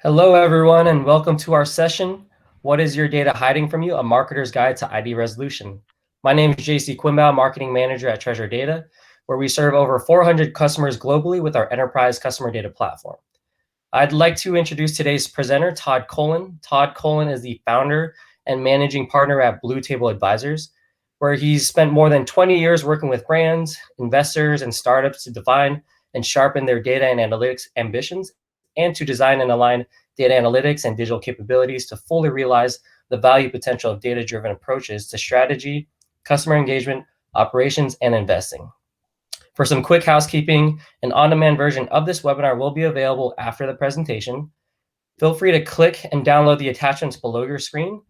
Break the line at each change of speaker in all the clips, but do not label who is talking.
Hello, everyone, and welcome to our session, What is Your Data Hiding from You? A Marketer's Guide to ID Resolution. My name is JC Quimbow, Marketing Manager at Treasure Data, where we serve over 400 customers globally with our enterprise customer data platform. I'd like to introduce today's presenter, Todd Colin. Todd Colin is the founder and managing partner at Blue Table Advisors, where he's spent more than 20 years working with brands, investors, and startups to define and sharpen their data and analytics ambitions, and to design and align data analytics and digital capabilities to fully realize the value potential of data-driven approaches to strategy, customer engagement, operations, and investing. For some quick housekeeping, an on-demand version of this webinar will be available after the presentation. Feel free to click and download the attachments below your screen.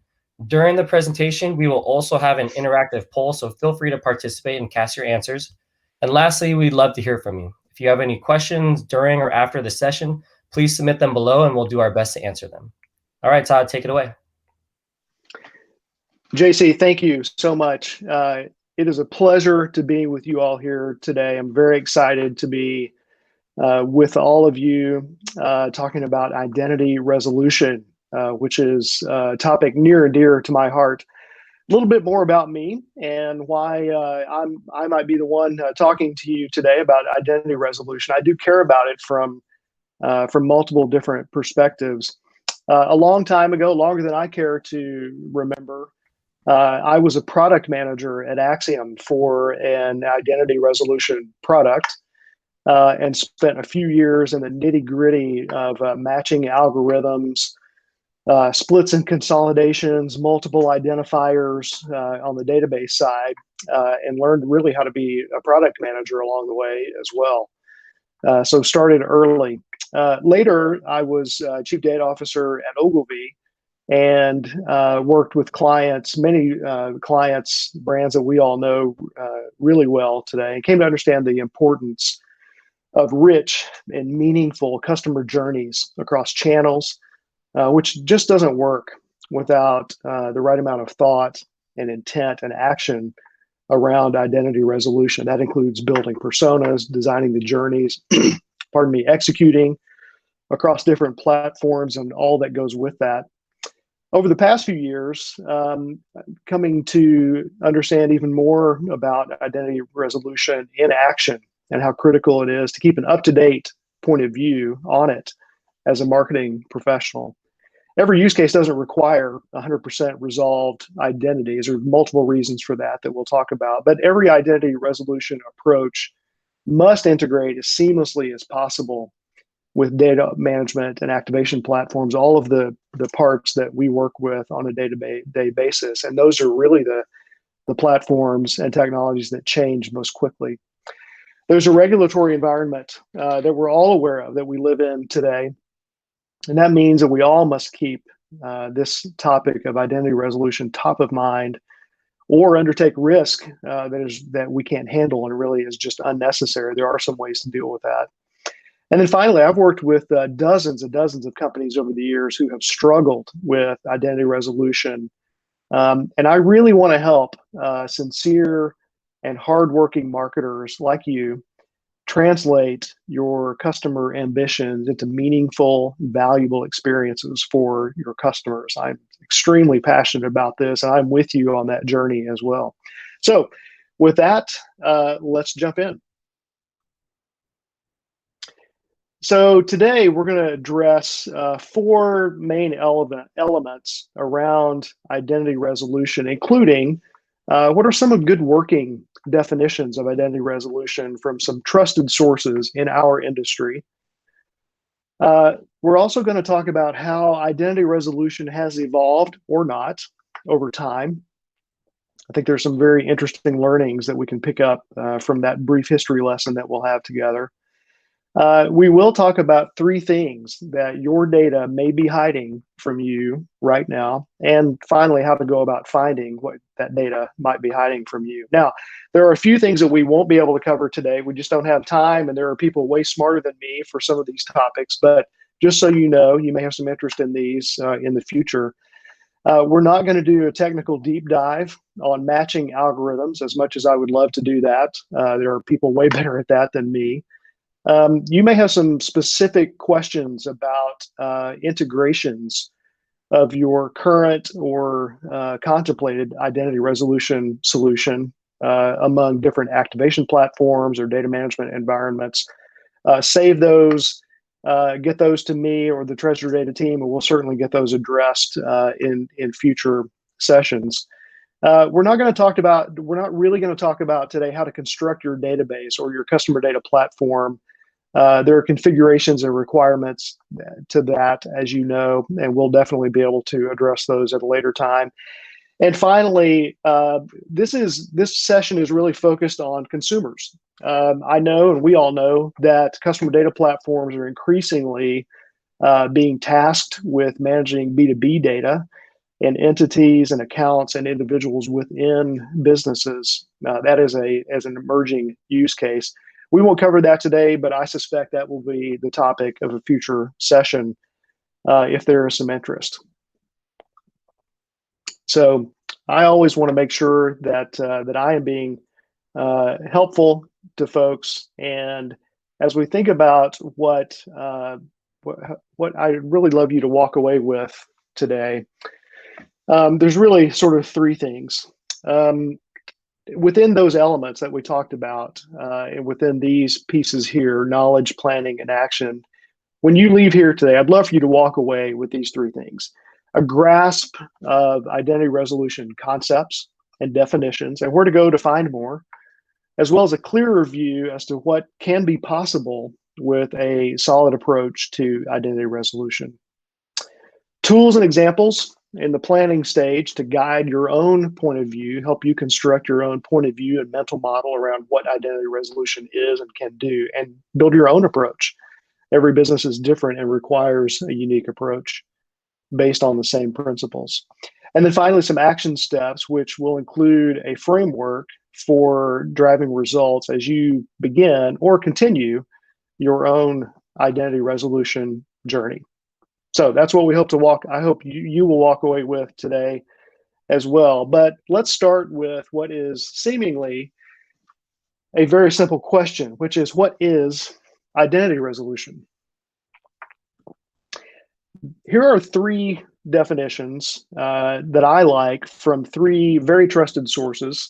During the presentation, we will also have an interactive poll, so feel free to participate and cast your answers. And lastly, we'd love to hear from you. If you have any questions during or after the session, please submit them below and we'll do our best to answer them. All right, Todd, take it away.
JC, thank you so much. It is a pleasure to be with you all here today. I'm very excited to be with all of you talking about identity resolution, which is a topic near and dear to my heart. A little bit more about me and why I might be the one talking to you today about identity resolution. I do care about it from multiple different perspectives. A long time ago, longer than I care to remember, I was a product manager at Axiom for an identity resolution product and spent a few years in the nitty-gritty of matching algorithms, splits and consolidations, multiple identifiers on the database side, and learned really how to be a product manager along the way as well. So started early. Later, I was chief data officer at Ogilvy and worked with clients, many clients, brands that we all know really well today, and came to understand the importance of rich and meaningful customer journeys across channels, which just doesn't work without the right amount of thought and intent and action around identity resolution. That includes building personas, designing the journeys, executing across different platforms and all that goes with that. Over the past few years, coming to understand even more about identity resolution in action and how critical it is to keep an up-to-date point of view on it as a marketing professional. Every use case doesn't require 100% resolved identities. There are multiple reasons for that we'll talk about, but every identity resolution approach must integrate as seamlessly as possible with data management and activation platforms, all of the parts that we work with on a day-to-day basis. And those are really the platforms and technologies that change most quickly. There's a regulatory environment that we're all aware of that we live in today. And that means that we all must keep this topic of identity resolution top of mind or undertake risk that we can't handle and really is just unnecessary. There are some ways to deal with that. And then finally, I've worked with dozens and dozens of companies over the years who have struggled with identity resolution. And I really want to help sincere and hardworking marketers like you translate your customer ambitions into meaningful, valuable experiences for your customers. I'm extremely passionate about this, and I'm with you on that journey as well. So with that, let's jump in. So today we're going to address four main elements around identity resolution, including what are some of good working definitions of identity resolution from some trusted sources in our industry. We're also going to talk about how identity resolution has evolved or not over time. I think there's some very interesting learnings that we can pick up from that brief history lesson that we'll have together. We will talk about three things that your data may be hiding from you right now, and finally, how to go about finding what that data might be hiding from you. Now, there are a few things that we won't be able to cover today. We just don't have time, and there are people way smarter than me for some of these topics, but just so you know, you may have some interest in these in the future. We're not going to do a technical deep dive on matching algorithms, as much as I would love to do that. There are people way better at that than me. You may have some specific questions about integrations of your current or contemplated identity resolution solution among different activation platforms or data management environments. Save those, get those to me or the Treasure Data team, and we'll certainly get those addressed in future sessions. We're not really going to talk about today how to construct your database or your customer data platform. There are configurations and requirements to that, as you know, and we'll definitely be able to address those at a later time. And finally, this session is really focused on consumers. I know, and we all know, that customer data platforms are increasingly being tasked with managing B2B data and entities and accounts and individuals within businesses. That is as an emerging use case. We won't cover that today, but I suspect that will be the topic of a future session if there is some interest. So I always want to make sure that that I am being helpful to folks, and as we think about what I'd really love you to walk away with today, there's really sort of three things. Within those elements that we talked about, and within these pieces here, knowledge, planning, and action, when you leave here today, I'd love for you to walk away with these three things: a grasp of identity resolution concepts and definitions and where to go to find more, as well as a clearer view as to what can be possible with a solid approach to identity resolution. Tools and examples in the planning stage to guide your own point of view, help you construct your own point of view and mental model around what identity resolution is and can do, and build your own approach. Every business is different and requires a unique approach based on the same principles. And then finally, some action steps, which will include a framework for driving results as you begin or continue your own identity resolution journey. So that's what we hope to I hope you will walk away with today as well. But let's start with what is seemingly a very simple question, which is, what is identity resolution? Here are three definitions that I like from three very trusted sources.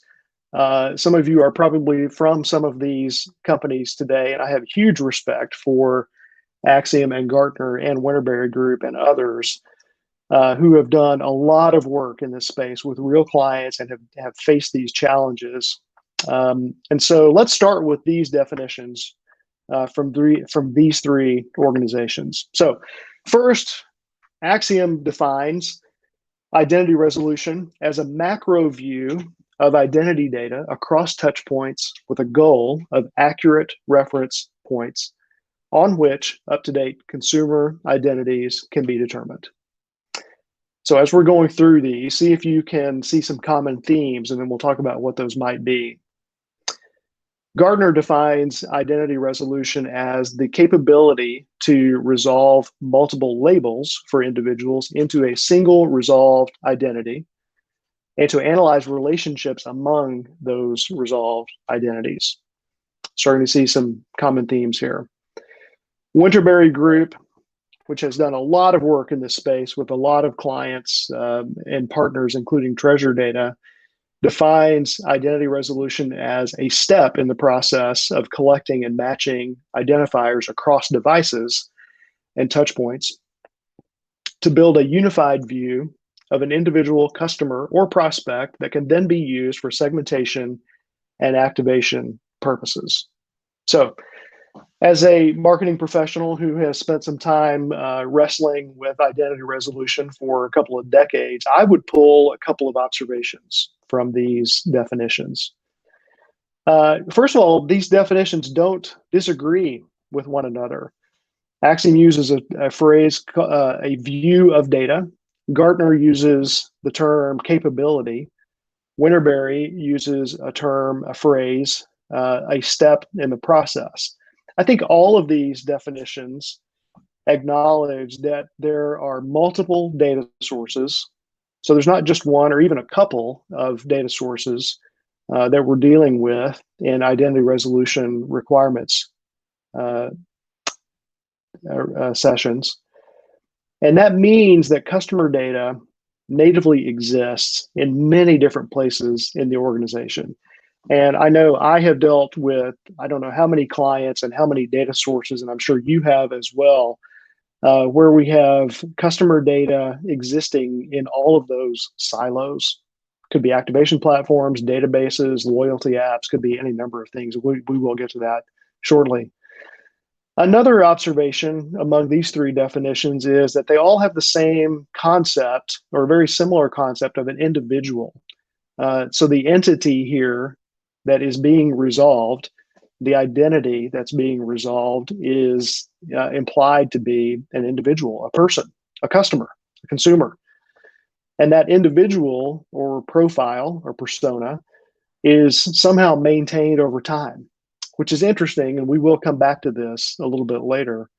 Some of you are probably from some of these companies today, and I have huge respect for Axiom and Gartner and Winterberry Group and others who have done a lot of work in this space with real clients and have faced these challenges. And so let's start with these definitions from these three organizations. So first, Axiom defines identity resolution as a macro view of identity data across touch points with a goal of accurate reference points on which up-to-date consumer identities can be determined. So as we're going through these, see if you can see some common themes, and then we'll talk about what those might be. Gartner defines identity resolution as the capability to resolve multiple labels for individuals into a single resolved identity and to analyze relationships among those resolved identities. Starting to see some common themes here. Winterberry Group, which has done a lot of work in this space with a lot of clients and partners, including Treasure Data, defines identity resolution as a step in the process of collecting and matching identifiers across devices and touchpoints to build a unified view of an individual customer or prospect that can then be used for segmentation and activation purposes. So, as a marketing professional who has spent some time wrestling with identity resolution for a couple of decades, I would pull a couple of observations from these definitions. First of all, these definitions don't disagree with one another. Axiom uses a phrase, a view of data. Gartner uses the term capability. Winterberry uses a phrase, a step in the process. I think all of these definitions acknowledge that there are multiple data sources. So there's not just one or even a couple of data sources that we're dealing with in identity resolution requirements. sessions. And that means that customer data natively exists in many different places in the organization. And I know I have dealt with, I don't know how many clients and how many data sources, and I'm sure you have as well, where we have customer data existing in all of those silos. Could be activation platforms, databases, loyalty apps, could be any number of things. We will get to that shortly. Another observation among these three definitions is that they all have the same concept or a very similar concept of an individual. So the entity here that is being resolved, the identity that's being resolved is implied to be an individual, a person, a customer, a consumer. And that individual or profile or persona is somehow maintained over time, which is interesting, and we will come back to this a little bit later.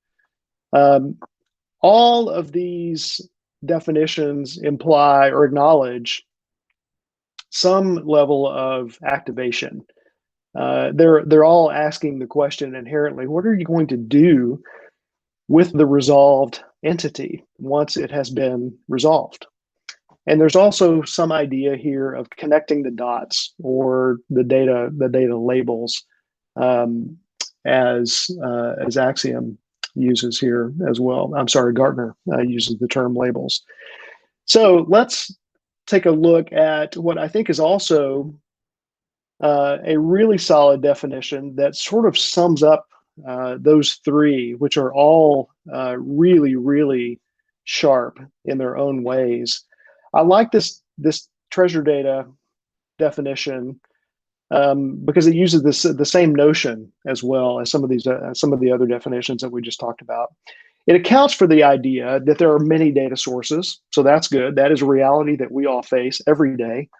All of these definitions imply or acknowledge some level of activation. They're all asking the question inherently, what are you going to do with the resolved entity once it has been resolved? And there's also some idea here of connecting the dots or the data labels, as Axiom uses here as well. I'm sorry, Gartner uses the term labels. So let's take a look at what I think is also a really solid definition that sort of sums up those three, which are all really, really sharp in their own ways. I like this treasure data definition because it uses the same notion as well as some of the other definitions that we just talked about. It accounts for the idea that there are many data sources, so that's good. That is a reality that we all face every day.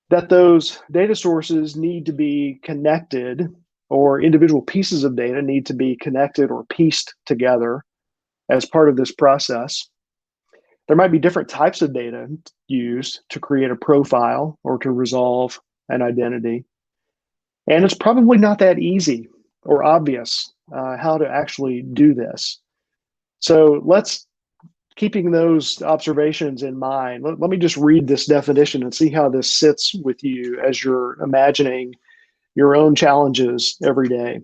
That those data sources need to be connected, or individual pieces of data need to be connected or pieced together as part of this process. There might be different types of data used to create a profile or to resolve an identity. And it's probably not that easy or obvious how to actually do this. So keeping those observations in mind, let me just read this definition and see how this sits with you as you're imagining your own challenges every day.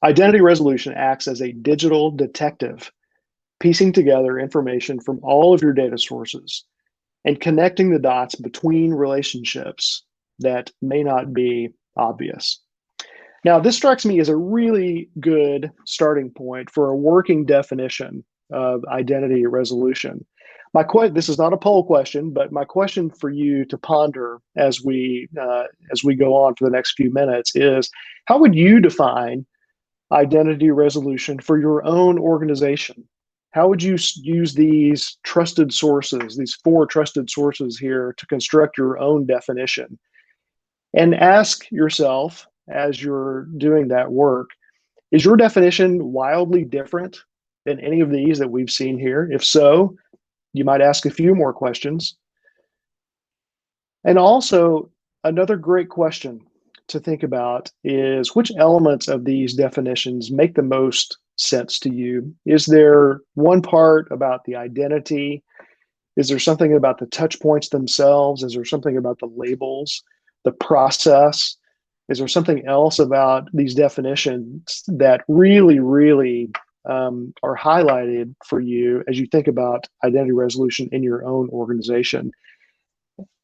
Identity resolution acts as a digital detective, piecing together information from all of your data sources and connecting the dots between relationships that may not be obvious. Now, this strikes me as a really good starting point for a working definition of identity resolution. This is not a poll question, but my question for you to ponder as we go on for the next few minutes is, how would you define identity resolution for your own organization? How would you use these trusted sources, these 4 trusted sources here, to construct your own definition? And ask yourself, as you're doing that work, is your definition wildly different than any of these that we've seen here? If so, you might ask a few more questions. And also, another great question to think about is, which elements of these definitions make the most sense to you? Is there one part about the identity? Is there something about the touch points themselves? Is there something about the labels, the process? Is there something else about these definitions that really, really are highlighted for you as you think about identity resolution in your own organization?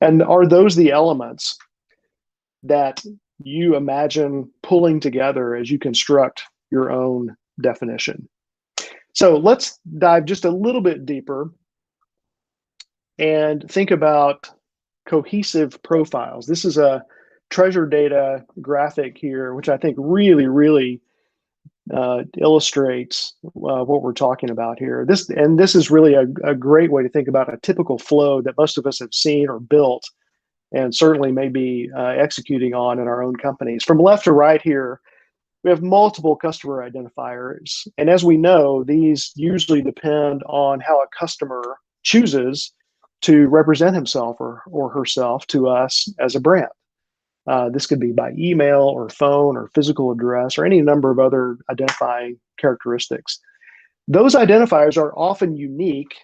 And are those the elements that you imagine pulling together as you construct your own definition? So let's dive just a little bit deeper and think about cohesive profiles. This is a treasure data graphic here, which I think really, really illustrates what we're talking about here. This is really a great way to think about a typical flow that most of us have seen or built, and certainly may be executing on in our own companies. From left to right here, we have multiple customer identifiers. And as we know, these usually depend on how a customer chooses to represent himself or herself to us as a brand. This could be by email or phone or physical address or any number of other identifying characteristics. Those identifiers are often unique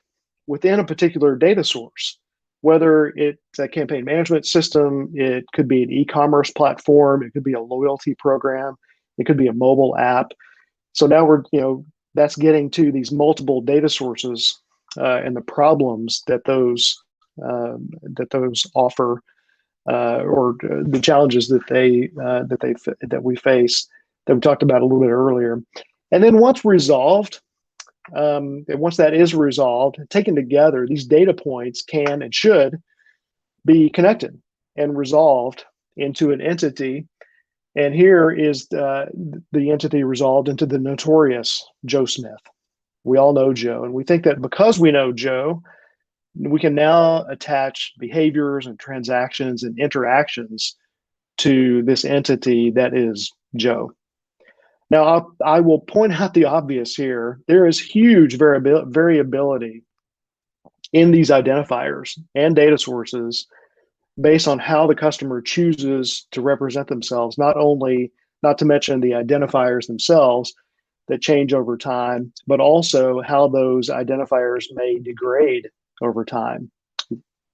within a particular data source, whether it's a campaign management system, it could be an e-commerce platform, it could be a loyalty program, it could be a mobile app. So now that's getting to these multiple data sources and the problems that those offer, or the challenges that we face, that we talked about a little bit earlier. And then once that is resolved, taken together, these data points can and should be connected and resolved into an entity. And here is the entity resolved into the notorious Joe Smith. We all know Joe, and we think that because we know Joe, we can now attach behaviors and transactions and interactions to this entity that is Joe. Now, I will point out the obvious here. There is huge variability in these identifiers and data sources based on how the customer chooses to represent themselves, not to mention the identifiers themselves that change over time, but also how those identifiers may degrade over time.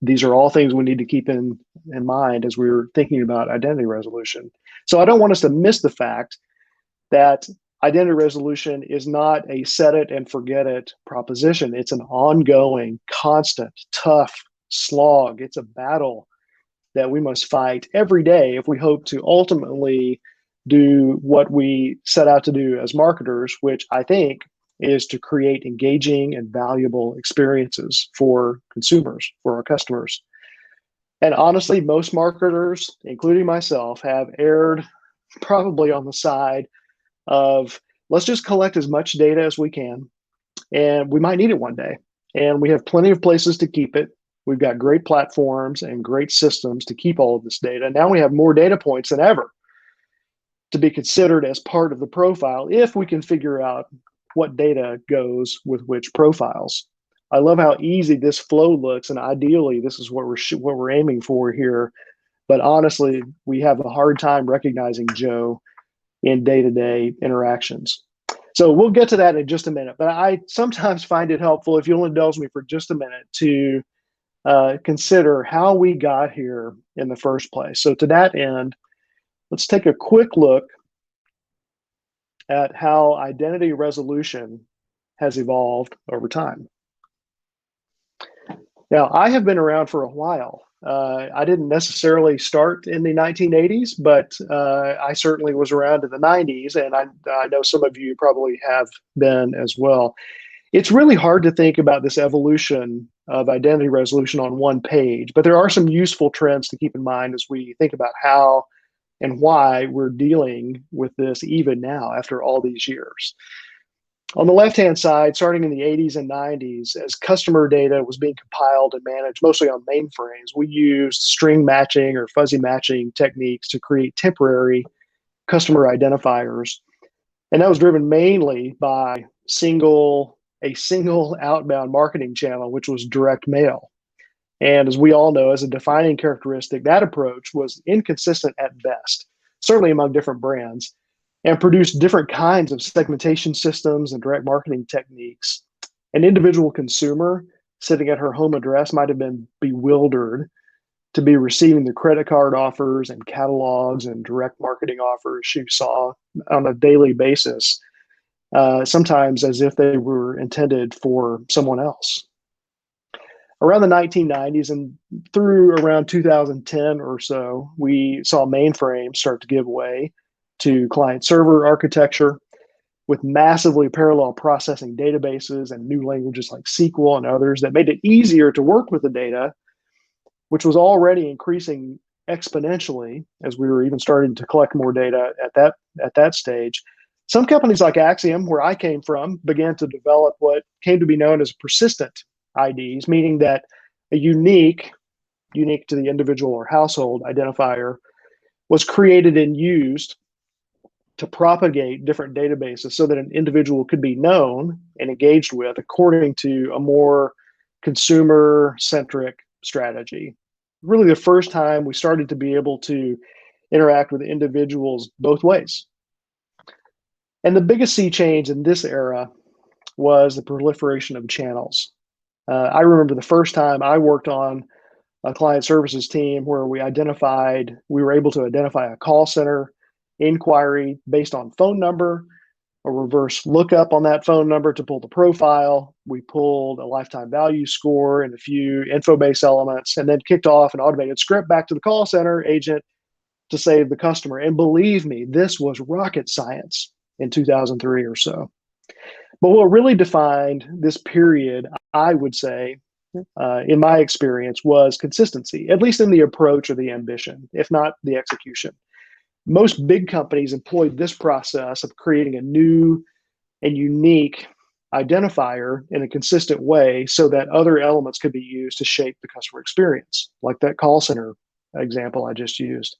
These are all things we need to keep in mind as we're thinking about identity resolution. So I don't want us to miss the fact that identity resolution is not a set it and forget it proposition. It's an ongoing, constant, tough slog. It's a battle that we must fight every day if we hope to ultimately do what we set out to do as marketers, which I think is to create engaging and valuable experiences for consumers, for our customers. And honestly, most marketers, including myself, have erred probably on the side of let's just collect as much data as we can, and we might need it one day. And we have plenty of places to keep it. We've got great platforms and great systems to keep all of this data. Now we have more data points than ever to be considered as part of the profile if we can figure out what data goes with which profiles. I love how easy this flow looks, and ideally this is what we're aiming for here. But honestly, we have a hard time recognizing Joe in day-to-day interactions. So we'll get to that in just a minute, but I sometimes find it helpful, if you'll indulge me for just a minute, to consider how we got here in the first place. So to that end, let's take a quick look at how identity resolution has evolved over time. Now, I have been around for a while. I didn't necessarily start in the 1980s, but I certainly was around in the 90s, and I know some of you probably have been as well. It's really hard to think about this evolution of identity resolution on one page, but there are some useful trends to keep in mind as we think about how and why we're dealing with this even now after all these years. On the left-hand side, starting in the 80s and 90s, as customer data was being compiled and managed mostly on mainframes, we used string matching or fuzzy matching techniques to create temporary customer identifiers. And that was driven mainly by a single outbound marketing channel, which was direct mail. And as we all know, as a defining characteristic, that approach was inconsistent at best, certainly among different brands, and produced different kinds of segmentation systems and direct marketing techniques. An individual consumer sitting at her home address might have been bewildered to be receiving the credit card offers and catalogs and direct marketing offers she saw on a daily basis, sometimes as if they were intended for someone else. Around the 1990s and through around 2010 or so, we saw mainframes start to give way to client-server architecture with massively parallel processing databases and new languages like SQL and others that made it easier to work with the data, which was already increasing exponentially as we were even starting to collect more data at that stage. Some companies like Axiom, where I came from, began to develop what came to be known as persistent IDs, meaning that a unique to the individual or household identifier was created and used to propagate different databases so that an individual could be known and engaged with according to a more consumer-centric strategy. Really the first time we started to be able to interact with individuals both ways. And the biggest sea change in this era was the proliferation of channels. I remember the first time I worked on a client services team where we were able to identify a call center inquiry based on phone number, a reverse lookup on that phone number to pull the profile. We pulled a lifetime value score and a few info-based elements, and then kicked off an automated script back to the call center agent to save the customer. And believe me, this was rocket science in 2003 or so. But what really defined this period, I would say, in my experience, was consistency, at least in the approach or the ambition, if not the execution. Most big companies employed this process of creating a new and unique identifier in a consistent way so that other elements could be used to shape the customer experience, like that call center example I just used.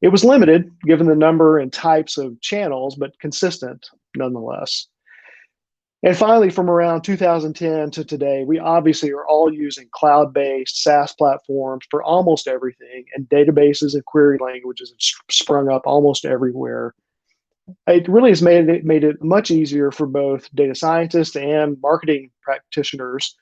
It was limited given the number and types of channels, but consistent nonetheless. And finally, from around 2010 to today, we obviously are all using cloud-based SaaS platforms for almost everything, and databases and query languages have sprung up almost everywhere. It really has made it much easier for both data scientists and marketing practitioners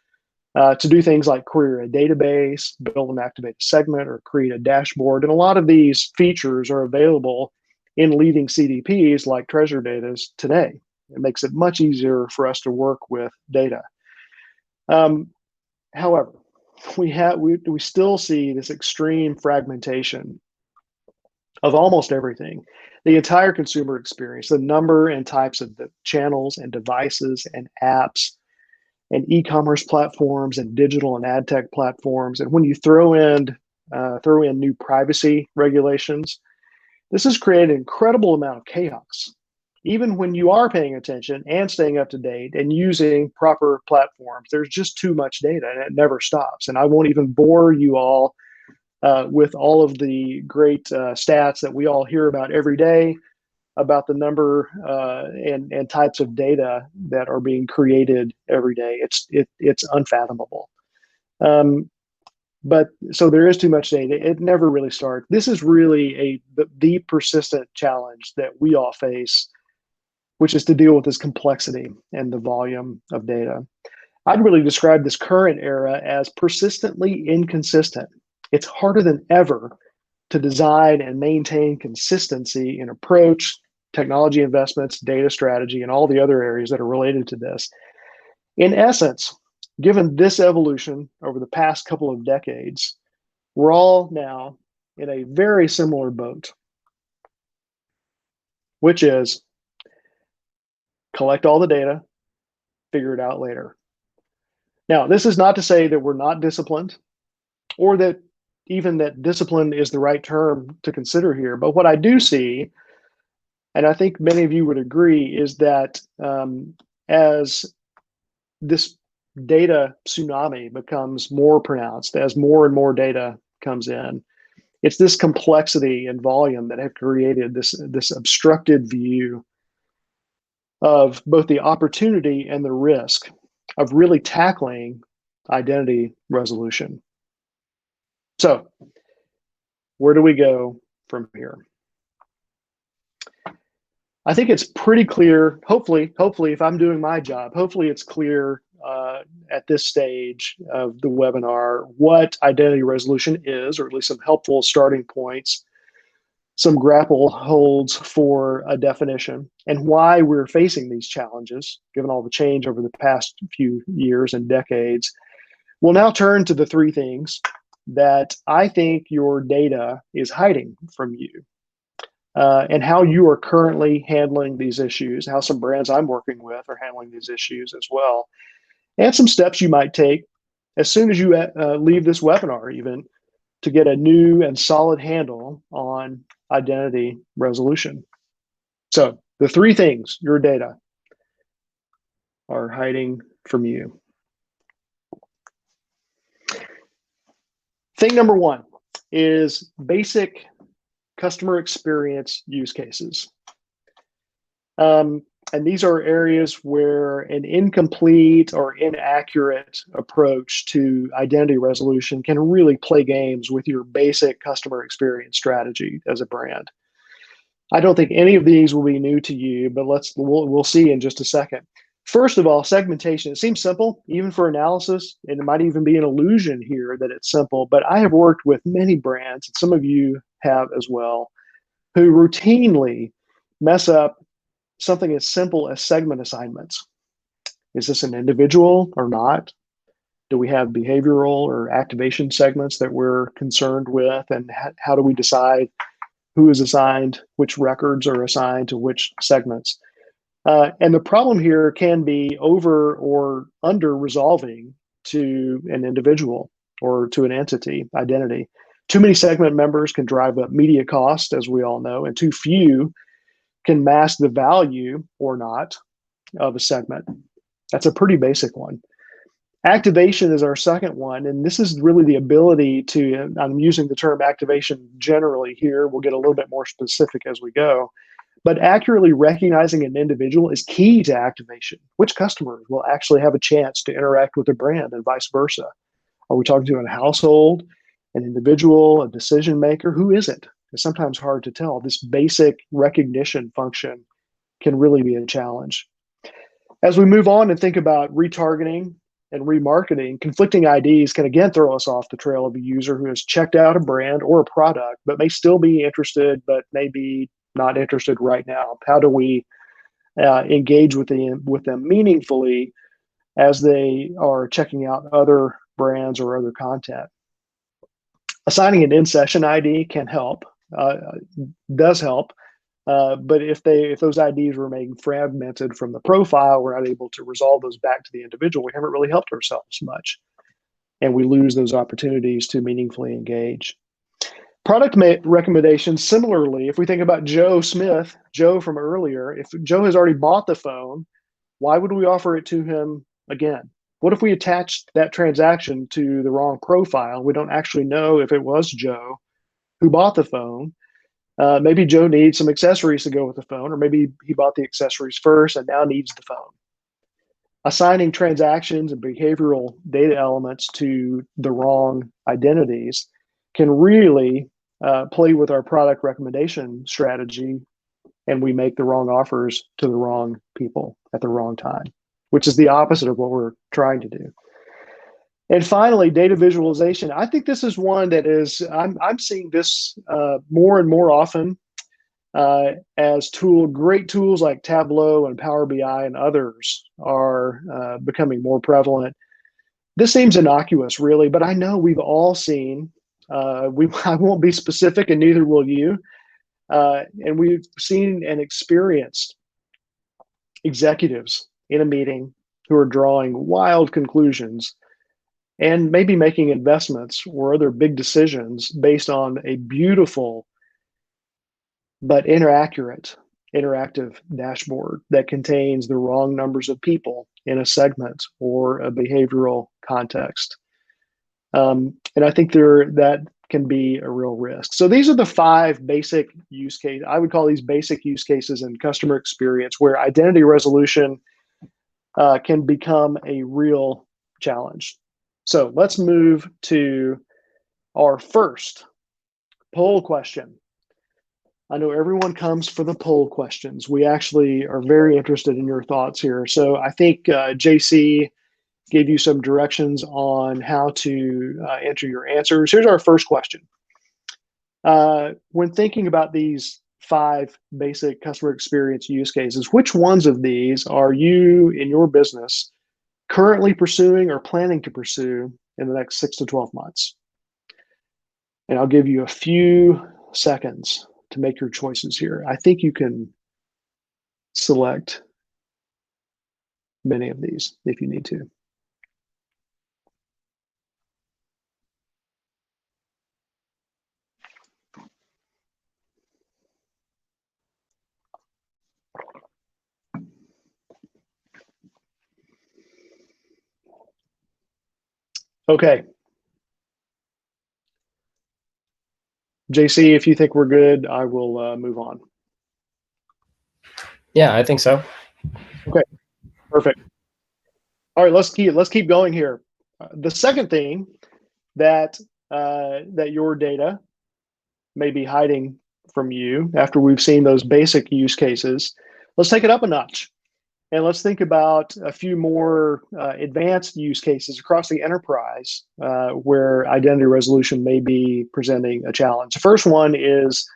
to do things like query a database, build and activate a segment, or create a dashboard. And a lot of these features are available in leading CDPs like Treasure Data's today. It makes it much easier for us to work with data. However, we still see this extreme fragmentation of almost everything. The entire consumer experience, the number and types of the channels and devices and apps and e-commerce platforms and digital and ad tech platforms. And when you throw in new privacy regulations, this has created an incredible amount of chaos. Even when you are paying attention and staying up to date and using proper platforms, there's just too much data and it never stops. And I won't even bore you all with all of the great stats that we all hear about every day about the number and types of data that are being created every day. It's unfathomable. But so there is too much data. It never really starts. This is really the persistent challenge that we all face, which is to deal with this complexity and the volume of data. I'd really describe this current era as persistently inconsistent. It's harder than ever to design and maintain consistency in approach, technology investments, data strategy, and all the other areas that are related to this. In essence, given this evolution over the past couple of decades, we're all now in a very similar boat, which is collect all the data, figure it out later. Now, this is not to say that we're not disciplined or that even that discipline is the right term to consider here. But what I do see, and I think many of you would agree, is that as this data tsunami becomes more pronounced, as more and more data comes in, it's this complexity and volume that have created this obstructed view of both the opportunity and the risk of really tackling identity resolution. So, where do we go from here? I think it's pretty clear, hopefully, if I'm doing my job, hopefully it's clear at this stage of the webinar what identity resolution is, or at least some helpful starting points, some grapple holds for a definition, and why we're facing these challenges, given all the change over the past few years and decades. We'll now turn to the three things that I think your data is hiding from you, and how you are currently handling these issues, how some brands I'm working with are handling these issues as well, and some steps you might take as soon as you leave this webinar even to get a new and solid handle on identity resolution. So the three things your data are hiding from you. Thing number one is basic customer experience use cases. And these are areas where an incomplete or inaccurate approach to identity resolution can really play games with your basic customer experience strategy as a brand. I don't think any of these will be new to you, but we'll see in just a second. First of all, segmentation. It seems simple, even for analysis, and it might even be an illusion here that it's simple, but I have worked with many brands, and some of you have as well, who routinely mess up something as simple as segment assignments. Is this an individual or not? Do we have behavioral or activation segments that we're concerned with? And how do we decide who is assigned, which records are assigned to which segments? And the problem here can be over or under resolving to an individual or to an entity identity. Too many segment members can drive up media cost, as we all know, and too few can mask the value or not of a segment. That's a pretty basic one. Activation is our second one, and this is really the ability to, I'm using the term activation generally here, we'll get a little bit more specific as we go, but accurately recognizing an individual is key to activation. Which customers will actually have a chance to interact with a brand and vice versa? Are we talking to a household, an individual, a decision maker? Who is it? It's sometimes hard to tell. This basic recognition function can really be a challenge. As we move on and think about retargeting and remarketing, conflicting IDs can again throw us off the trail of a user who has checked out a brand or a product, but may still be interested, but may be not interested right now. How do we engage with them meaningfully as they are checking out other brands or other content? Assigning an in-session ID can help, does help, but if those IDs remain fragmented from the profile, we're not able to resolve those back to the individual. We haven't really helped ourselves much, and we lose those opportunities to meaningfully engage. Product recommendations, similarly, if we think about Joe Smith, Joe from earlier, if Joe has already bought the phone, why would we offer it to him again? What if we attached that transaction to the wrong profile? We don't actually know if it was Joe who bought the phone. Maybe Joe needs some accessories to go with the phone, or maybe he bought the accessories first and now needs the phone. Assigning transactions and behavioral data elements to the wrong identities can really play with our product recommendation strategy, and we make the wrong offers to the wrong people at the wrong time, which is the opposite of what we're trying to do. And finally, data visualization. I think this is one that is, I'm seeing this more and more often as great tools like Tableau and Power BI and others are becoming more prevalent. This seems innocuous, really, but I know we've all seen, I won't be specific and neither will you, and we've seen and experienced executives in a meeting who are drawing wild conclusions and maybe making investments or other big decisions based on a beautiful but interactive dashboard that contains the wrong numbers of people in a segment or a behavioral context. And I think that can be a real risk. So these are the 5 basic use cases. I would call these basic use cases in customer experience where identity resolution can become a real challenge. So let's move to our first poll question. I know everyone comes for the poll questions. We actually are very interested in your thoughts here. So I think JC gave you some directions on how to enter your answers. Here's our first question. When thinking about these 5 basic customer experience use cases, which ones of these are you in your business currently pursuing or planning to pursue in the next 6 to 12 months? And I'll give you a few seconds to make your choices here. I think you can select many of these if you need to. Okay. JC, if you think we're good, I will move on.
Yeah, I think so.
Okay, perfect. All right, let's keep going here. The second thing that that your data may be hiding from you after we've seen those basic use cases, let's take it up a notch. And let's think about a few more advanced use cases across the enterprise where identity resolution may be presenting a challenge. The first one is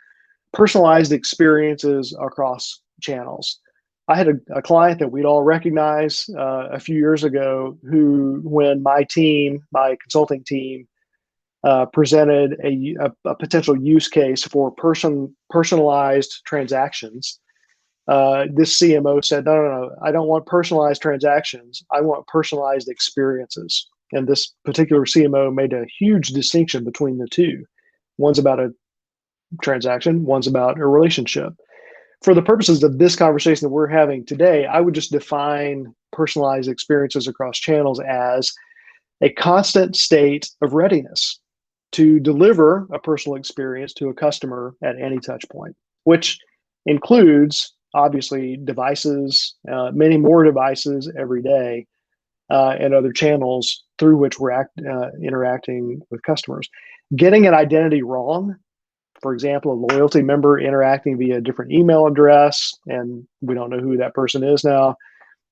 personalized experiences across channels. I had a client that we'd all recognize a few years ago who, when my consulting team, presented a potential use case for personalized transactions, this CMO said, no, I don't want personalized transactions. I want personalized experiences. And this particular CMO made a huge distinction between the two. One's about a transaction, one's about a relationship. For the purposes of this conversation that we're having today, I would just define personalized experiences across channels as a constant state of readiness to deliver a personal experience to a customer at any touch point, which includes obviously devices, many more devices every day, and other channels through which we're interacting with customers. Getting an identity wrong, for example, a loyalty member interacting via a different email address, and we don't know who that person is now,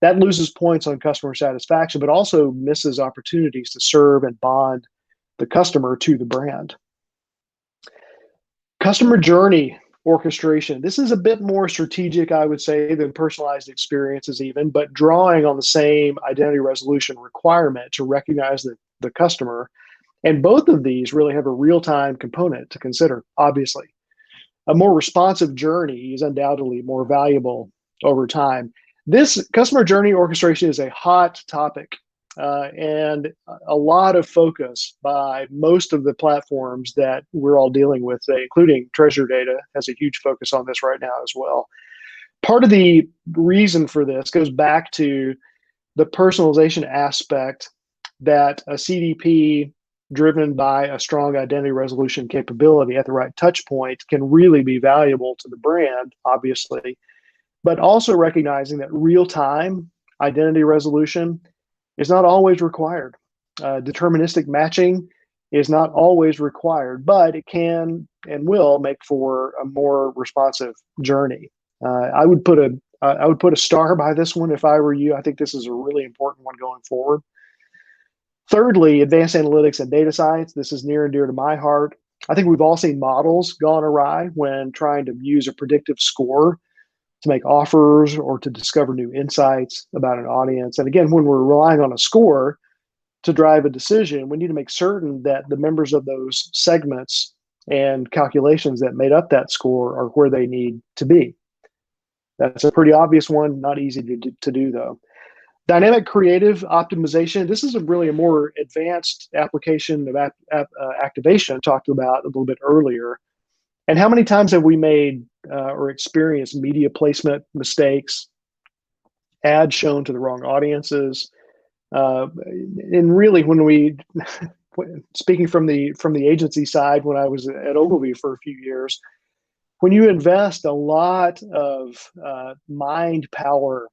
that loses points on customer satisfaction, but also misses opportunities to serve and bond the customer to the brand. Customer journey orchestration. This is a bit more strategic, I would say, than personalized experiences even, but drawing on the same identity resolution requirement to recognize the customer. And both of these really have a real-time component to consider, obviously. A more responsive journey is undoubtedly more valuable over time. This customer journey orchestration is a hot topic and a lot of focus by most of the platforms that we're all dealing with today, including Treasure Data has a huge focus on this right now as well. Part of the reason for this goes back to the personalization aspect that a CDP driven by a strong identity resolution capability at the right touch point can really be valuable to the brand, obviously, but also recognizing that real-time identity resolution is not always required. Deterministic matching is not always required, but it can and will make for a more responsive journey. I would put a star by this one if I were you. I think this is a really important one going forward. Thirdly, advanced analytics and data science. This is near and dear to my heart. I think we've all seen models gone awry when trying to use a predictive score to make offers or to discover new insights about an audience. And again, when we're relying on a score to drive a decision, we need to make certain that the members of those segments and calculations that made up that score are where they need to be. That's a pretty obvious one, not easy to do though. Dynamic creative optimization. This is really a more advanced application of activation I talked about a little bit earlier. And how many times have we made or experienced media placement mistakes, ads shown to the wrong audiences? And really, when we, speaking from the agency side, when I was at Ogilvy for a few years, when you invest a lot of mind power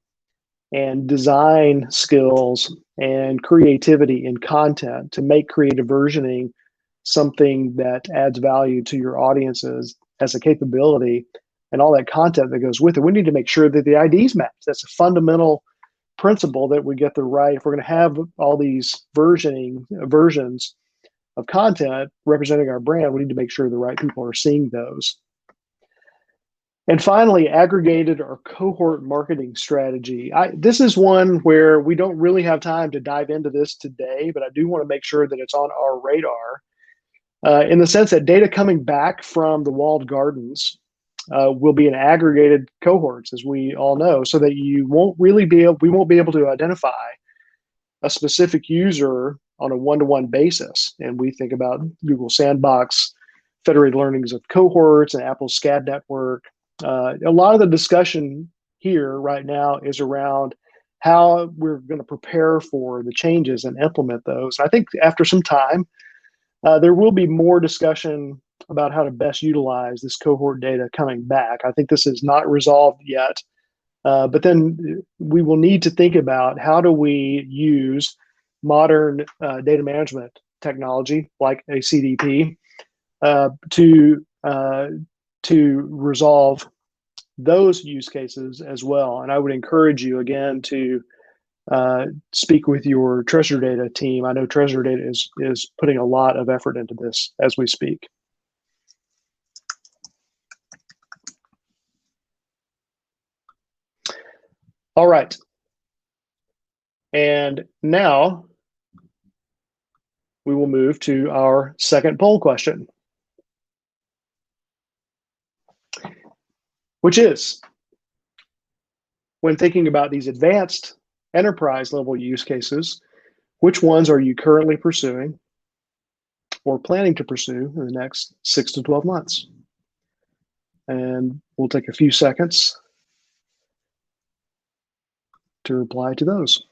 and design skills and creativity in content to make creative versioning something that adds value to your audiences as a capability and all that content that goes with it, we need to make sure that the IDs match. That's a fundamental principle that we get the right. If we're going to have all these versions of content representing our brand, we need to make sure the right people are seeing those. And finally, aggregated or cohort marketing strategy. This is one where we don't really have time to dive into this today, but I do want to make sure that it's on our radar in the sense that data coming back from the walled gardens will be in aggregated cohorts, as we all know, so that we won't be able to identify a specific user on a one-to-one basis. And we think about Google Sandbox, federated learnings of cohorts, and Apple's SCAD network. A lot of the discussion here right now is around how we're going to prepare for the changes and implement those. I think after some time, there will be more discussion about how to best utilize this cohort data coming back. I think this is not resolved yet, But then we will need to think about how do we use modern data management technology like a CDP to resolve those use cases as well. And I would encourage you again to speak with your treasure data team. I know treasure data is putting a lot of effort into this as we speak. All right. And now we will move to our second poll question, which is, when thinking about these advanced enterprise level use cases, which ones are you currently pursuing or planning to pursue in the next 6 to 12 months? And we'll take a few seconds to reply to those.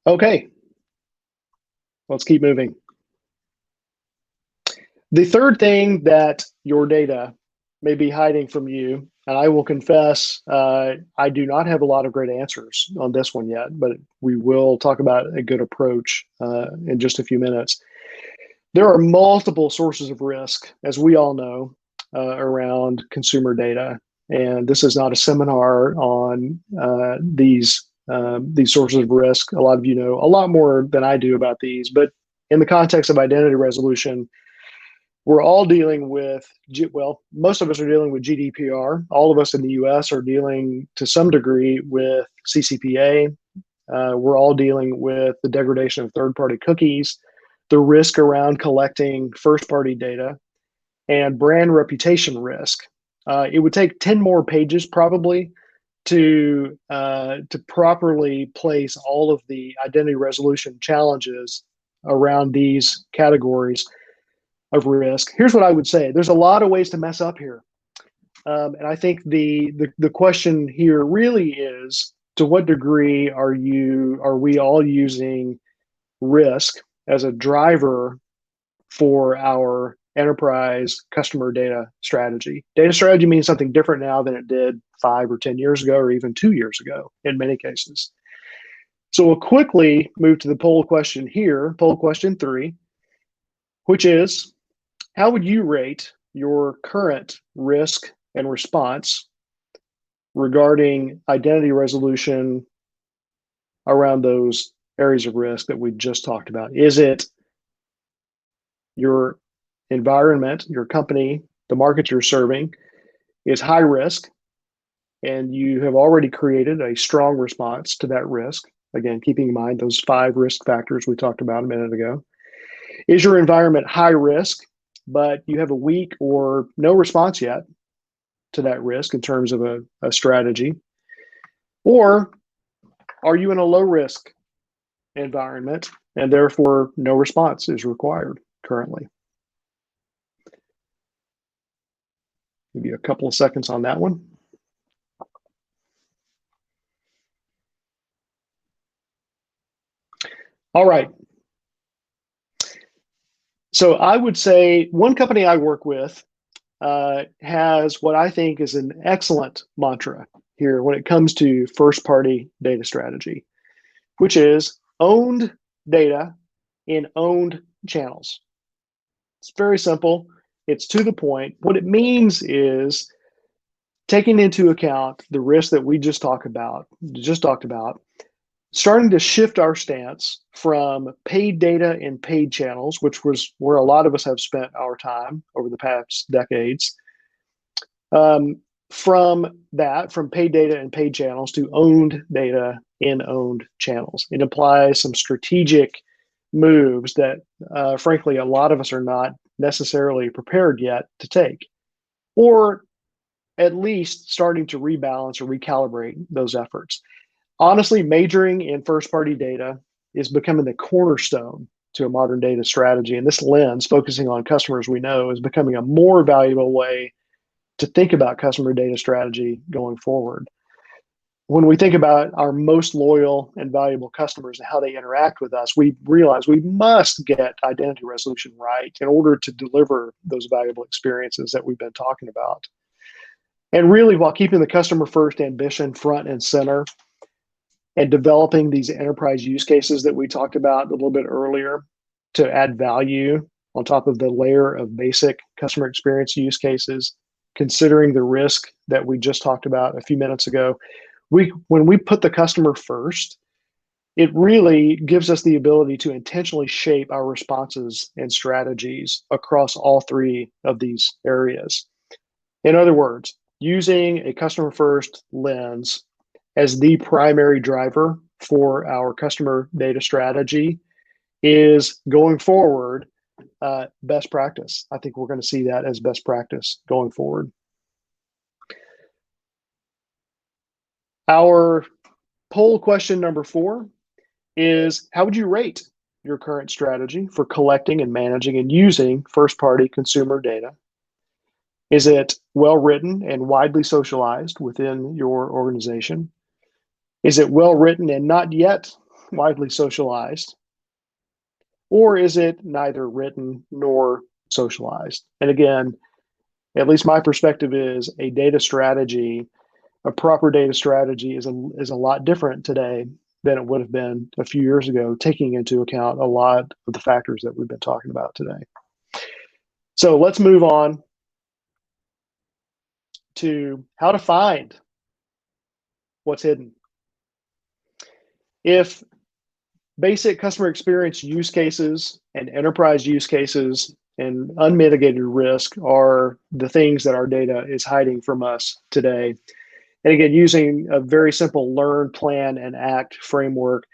Okay, let's keep moving. The third thing that your data may be hiding from you, and I will confess, I do not have a lot of great answers on this one yet, but we will talk about a good approach in just a few minutes. There are multiple sources of risk, as we all know, around consumer data. And this is not a seminar on these sources of risk. A lot of you know a lot more than I do about these, but in the context of identity resolution, we're all dealing with, well, most of us are dealing with GDPR. All of us in the US are dealing to some degree with CCPA. We're all dealing with the degradation of third-party cookies, the risk around collecting first-party data, and brand reputation risk. It would take 10 more pages probably to properly place all of the identity resolution challenges around these categories of risk. Here's what I would say. There's a lot of ways to mess up here. And I think the question here really is, to what degree are we all using risk as a driver for our enterprise customer data strategy? Data strategy means something different now than it did 5 or 10 years ago, or even 2 years ago in many cases. So we'll quickly move to the poll question here, poll question 3, which is, how would you rate your current risk and response regarding identity resolution around those areas of risk that we just talked about? Is it your environment, your company, the market you're serving is high risk, and you have already created a strong response to that risk? Again, keeping in mind those 5 risk factors we talked about a minute ago. Is your environment high risk, but you have a weak or no response yet to that risk in terms of a strategy? Or are you in a low risk environment and therefore no response is required currently? Give you a couple of seconds on that one. All right. So I would say one company I work with has what I think is an excellent mantra here when it comes to first-party data strategy, which is owned data in owned channels. It's very simple. It's to the point. What it means is taking into account the risk that we just talked about, starting to shift our stance from paid data in paid channels, which was where a lot of us have spent our time over the past decades, from paid data and paid channels to owned data in owned channels. It implies some strategic moves that, frankly, a lot of us are not necessarily prepared yet to take, or at least starting to rebalance or recalibrate those efforts. Honestly, majoring in first-party data is becoming the cornerstone to a modern data strategy. And this lens, focusing on customers we know, is becoming a more valuable way to think about customer data strategy going forward. When we think about our most loyal and valuable customers and how they interact with us, we realize we must get identity resolution right in order to deliver those valuable experiences that we've been talking about. And really, while keeping the customer first ambition front and center and developing these enterprise use cases that we talked about a little bit earlier to add value on top of the layer of basic customer experience use cases, considering the risk that we just talked about a few minutes ago, when we put the customer first, it really gives us the ability to intentionally shape our responses and strategies across all three of these areas. In other words, using a customer first lens as the primary driver for our customer data strategy is going forward best practice. I think we're going to see that as best practice going forward. Our poll question number 4 is, how would you rate your current strategy for collecting and managing and using first-party consumer data? Is it well-written and widely socialized within your organization? Is it well-written and not yet widely socialized? Or is it neither written nor socialized? And again, at least my perspective is a data strategy, a proper data strategy is a lot different today than it would have been a few years ago, taking into account a lot of the factors that we've been talking about today. So let's move on to how to find what's hidden. If basic customer experience use cases and enterprise use cases and unmitigated risk are the things that our data is hiding from us today, and again, using a very simple learn, plan, and act framework,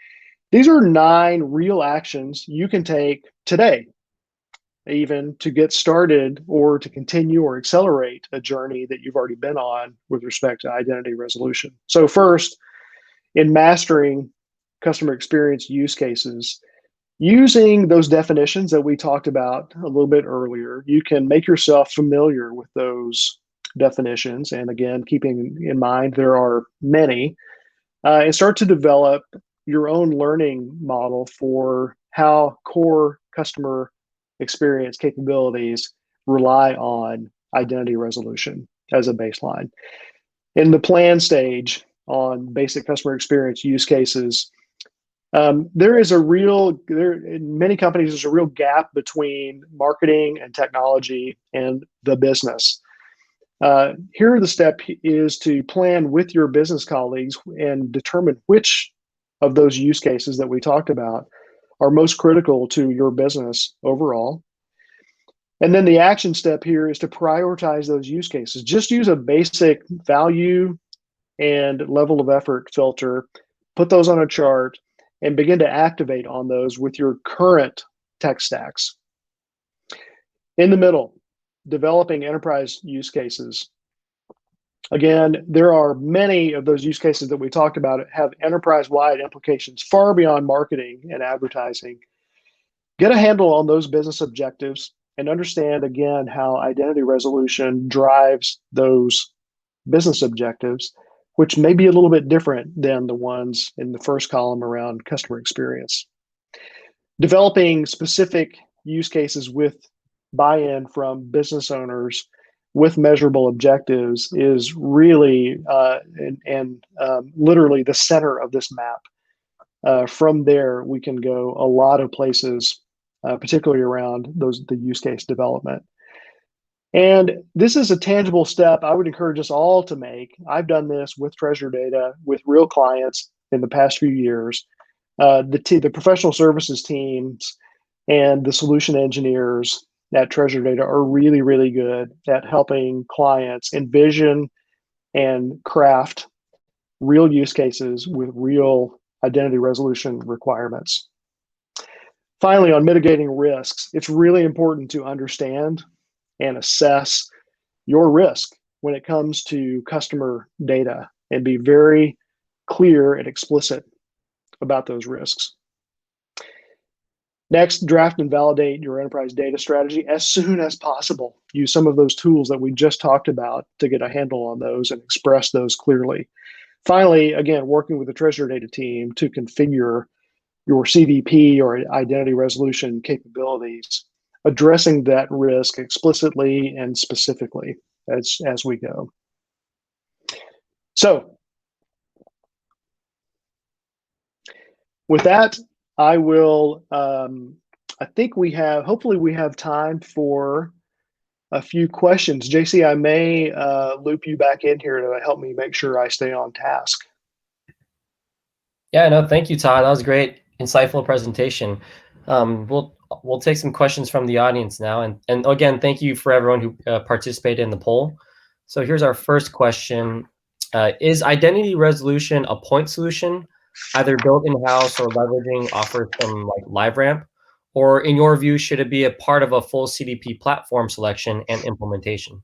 these are 9 real actions you can take today, even to get started or to continue or accelerate a journey that you've already been on with respect to identity resolution. So first, in mastering customer experience use cases, using those definitions that we talked about a little bit earlier, you can make yourself familiar with those definitions. And again, keeping in mind there are many, and start to develop your own learning model for how core customer experience capabilities rely on identity resolution as a baseline. In the plan stage on basic customer experience use cases, in many companies, there's a real gap between marketing and technology and the business. Here, the step is to plan with your business colleagues and determine which of those use cases that we talked about are most critical to your business overall. And then the action step here is to prioritize those use cases. Just use a basic value and level of effort filter, put those on a chart, and begin to activate on those with your current tech stacks. In the middle, developing enterprise use cases. Again, there are many of those use cases that we talked about have enterprise-wide implications far beyond marketing and advertising. Get a handle on those business objectives and understand, again, how identity resolution drives those business objectives, which may be a little bit different than the ones in the first column around customer experience. Developing specific use cases with buy-in from business owners with measurable objectives is really literally the center of this map. From there, we can go a lot of places, particularly around the use case development. And this is a tangible step I would encourage us all to make. I've done this with Treasure Data, with real clients in the past few years. The professional services teams and the solution engineers at Treasure Data are really, really good at helping clients envision and craft real use cases with real identity resolution requirements. Finally, on mitigating risks, it's really important to understand and assess your risk when it comes to customer data and be very clear and explicit about those risks. Next, draft and validate your enterprise data strategy as soon as possible. Use some of those tools that we just talked about to get a handle on those and express those clearly. Finally, again, working with the treasure data team to configure your CDP or identity resolution capabilities, addressing that risk explicitly and specifically as we go. So with that, I will, I think hopefully we have time for a few questions. JC, I may loop you back in here to help me make sure I stay on task.
Yeah, no, thank you, Todd. That was a great, insightful presentation. We'll take some questions from the audience now, and again, thank you for everyone who participated in the poll. So here's our first question: is identity resolution a point solution, either built in-house or leveraging offers from like LiveRamp, or in your view, should it be a part of a full CDP platform selection and implementation?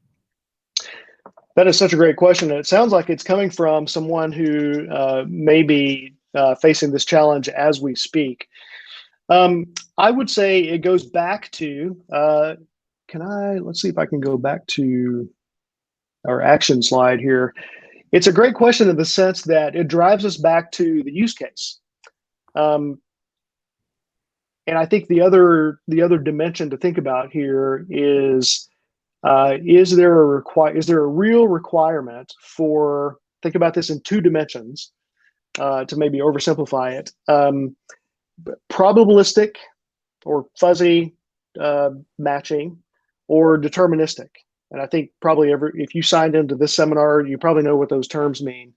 That is such a great question. And it sounds like it's coming from someone who may be facing this challenge as we speak. I would say it goes back to, let's see if I can go back to our action slide here. It's a great question in the sense that it drives us back to the use case. And I think the other dimension to think about here is there a real requirement for, think about this in two dimensions to maybe oversimplify it, probabilistic or fuzzy matching or deterministic. And I think probably if you signed into this seminar, you probably know what those terms mean.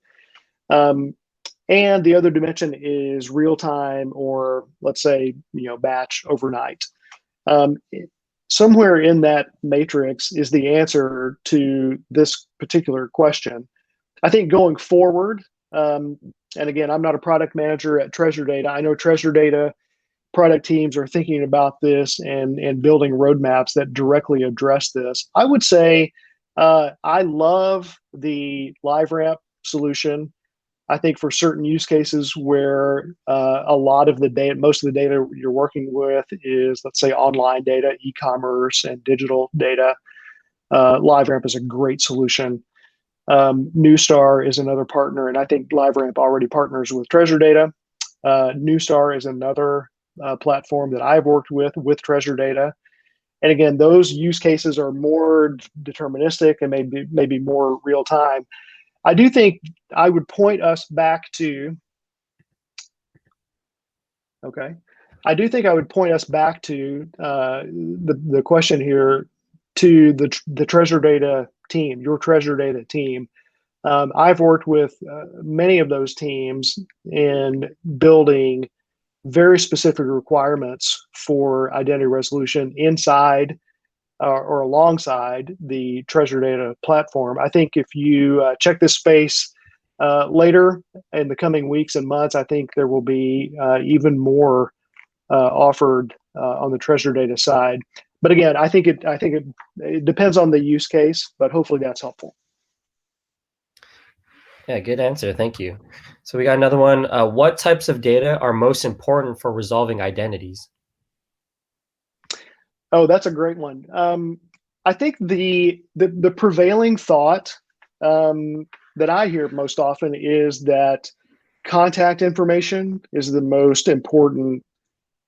And the other dimension is real time, or let's say, batch overnight. Somewhere in that matrix is the answer to this particular question. I think going forward, and again, I'm not a product manager at Treasure Data. I know Treasure Data product teams are thinking about this and building roadmaps that directly address this. I would say I love the LiveRamp solution. I think for certain use cases where a lot of the data, most of the data you're working with is, let's say, online data, e-commerce, and digital data, LiveRamp is a great solution. Newstar is another partner, and I think LiveRamp already partners with Treasure Data. Newstar is another platform that I've worked with Treasure Data. And again, those use cases are more deterministic and maybe more real time. I do think I would point us back to, the question here to the Treasure Data team, your Treasure Data team. I've worked with many of those teams in building very specific requirements for identity resolution inside or alongside the Treasure Data platform. I think if you check this space later in the coming weeks and months, I think there will be even more offered on the Treasure Data side. But again, I think it depends on the use case, but hopefully that's helpful.
Yeah, good answer. Thank you. So we got another one. What types of data are most important for resolving identities?
Oh, that's a great one. I think the prevailing thought that I hear most often is that contact information is the most important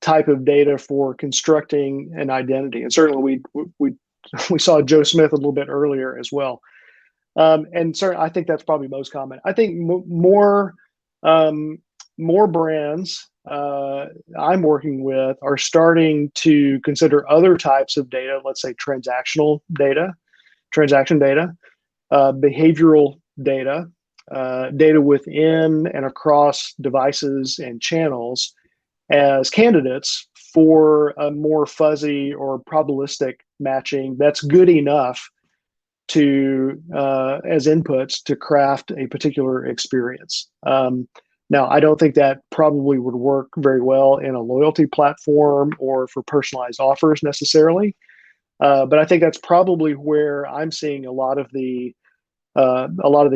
type of data for constructing an identity. And certainly we saw Joe Smith a little bit earlier as well. And certainly I think that's probably most common. I think more brands I'm working with are starting to consider other types of data, let's say transaction data, behavioral data, data within and across devices and channels as candidates for a more fuzzy or probabilistic matching that's good enough to as inputs to craft a particular experience. Now, I don't think that probably would work very well in a loyalty platform or for personalized offers necessarily. But I think that's probably where I'm seeing a lot of the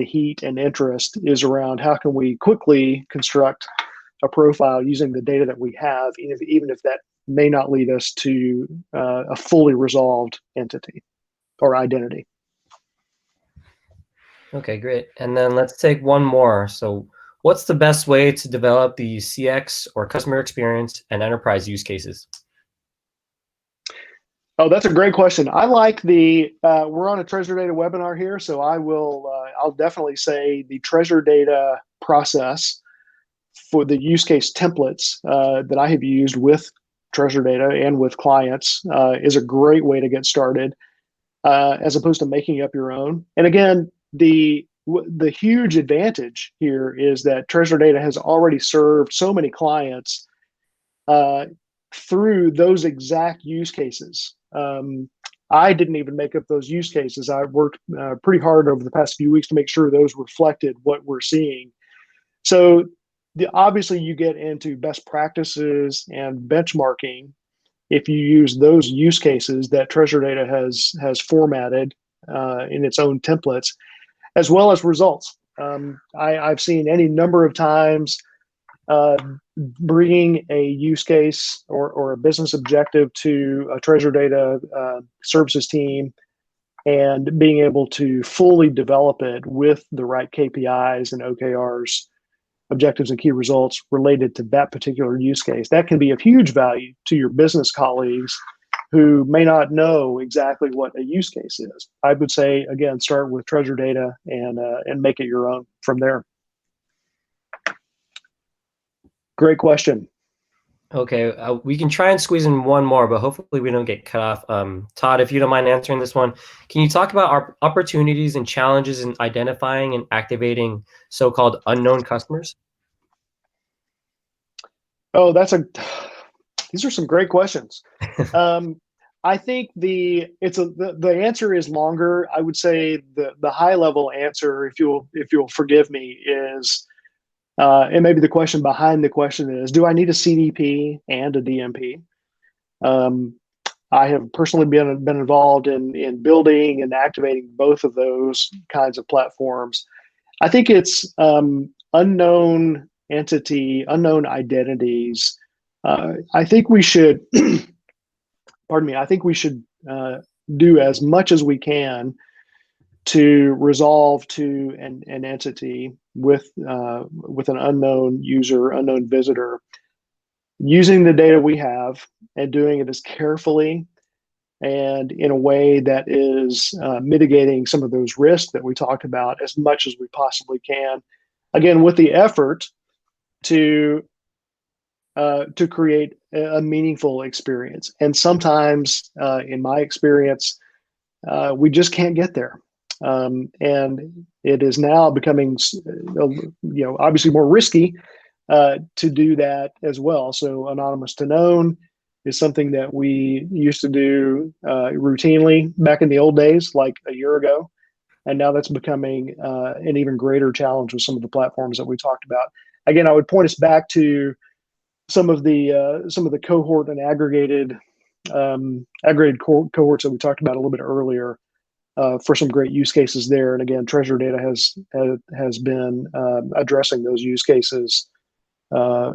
heat and interest is around how can we quickly construct a profile using the data that we have, even if that may not lead us to a fully resolved entity or identity.
Okay, great. And then let's take one more. So what's the best way to develop the CX or customer experience and enterprise use cases?
Oh, that's a great question. I like we're on a treasure data webinar here, so I'll definitely say the treasure data process for the use case templates that I have used with treasure data and with clients is a great way to get started, as opposed to making up your own. And again, the huge advantage here is that treasure data has already served so many clients through those exact use cases. I didn't even make up those use cases. I worked pretty hard over the past few weeks to make sure those reflected what we're seeing. So obviously you get into best practices and benchmarking if you use those use cases that treasure data has formatted in its own templates, as well as results. I've seen any number of times bringing a use case or a business objective to a treasure data services team and being able to fully develop it with the right KPIs and OKRs, objectives and key results related to that particular use case. That can be of huge value to your business colleagues who may not know exactly what a use case is. I would say, again, start with treasure data and make it your own from there. Great question.
Okay, we can try and squeeze in one more, but hopefully we don't get cut off. Todd, if you don't mind answering this one, can you talk about our opportunities and challenges in identifying and activating so-called unknown customers?
Oh, these are some great questions. I think the answer is longer. I would say the high level answer, if you'll forgive me, is and maybe the question behind the question is, do I need a CDP and a DMP? I have personally been involved in building and activating both of those kinds of platforms. I think it's unknown entity, unknown identities. I think we should, pardon me, I think we should do as much as we can to resolve to an entity with an unknown user, unknown visitor, using the data we have and doing it as carefully and in a way that is mitigating some of those risks that we talked about as much as we possibly can. Again, with the effort to create a meaningful experience. And sometimes, in my experience, we just can't get there. And it is now becoming, obviously more risky to do that as well. So anonymous to known is something that we used to do routinely back in the old days, like a year ago. And now that's becoming an even greater challenge with some of the platforms that we talked about. Again, I would point us back to some of the cohort and aggregated cohorts that we talked about a little bit earlier for some great use cases there. And again, treasure data has been addressing those use cases for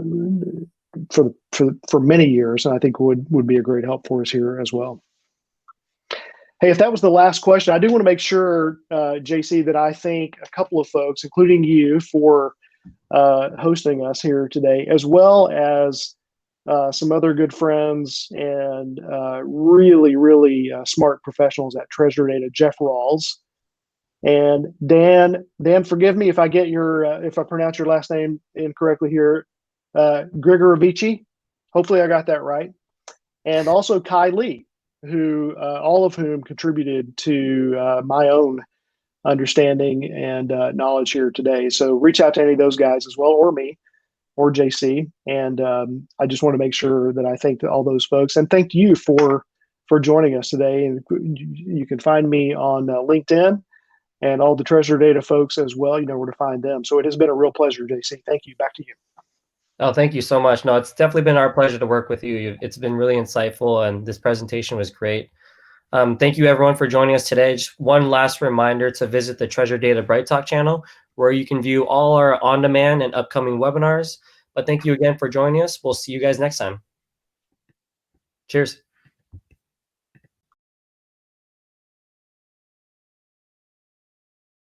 many years, and I think would be a great help for us here as well. Hey, if that was the last question, I do want to make sure, JC, that I thank a couple of folks, including you, for hosting us here today, as well as some other good friends and really, really smart professionals at Treasure Data, Jeff Rawls and Dan. Dan, forgive me if I get if I pronounce your last name incorrectly here, Grigorovici. Hopefully I got that right. And also Kai Lee, who all of whom contributed to my own understanding and knowledge here today. So reach out to any of those guys as well, or me, or JC. And I just want to make sure that I thank all those folks and thank you for joining us today. And you can find me on LinkedIn and all the Treasure Data folks as well. You know where to find them. So it has been a real pleasure, JC. Thank you. Back to you.
Oh, thank you so much. No, it's definitely been our pleasure to work with you. It's been really insightful, and this presentation was great. Thank you, everyone, for joining us today. Just one last reminder to visit the Treasure Data Bright Talk channel, where you can view all our on-demand and upcoming webinars. But thank you again for joining us. We'll see you guys next time. Cheers.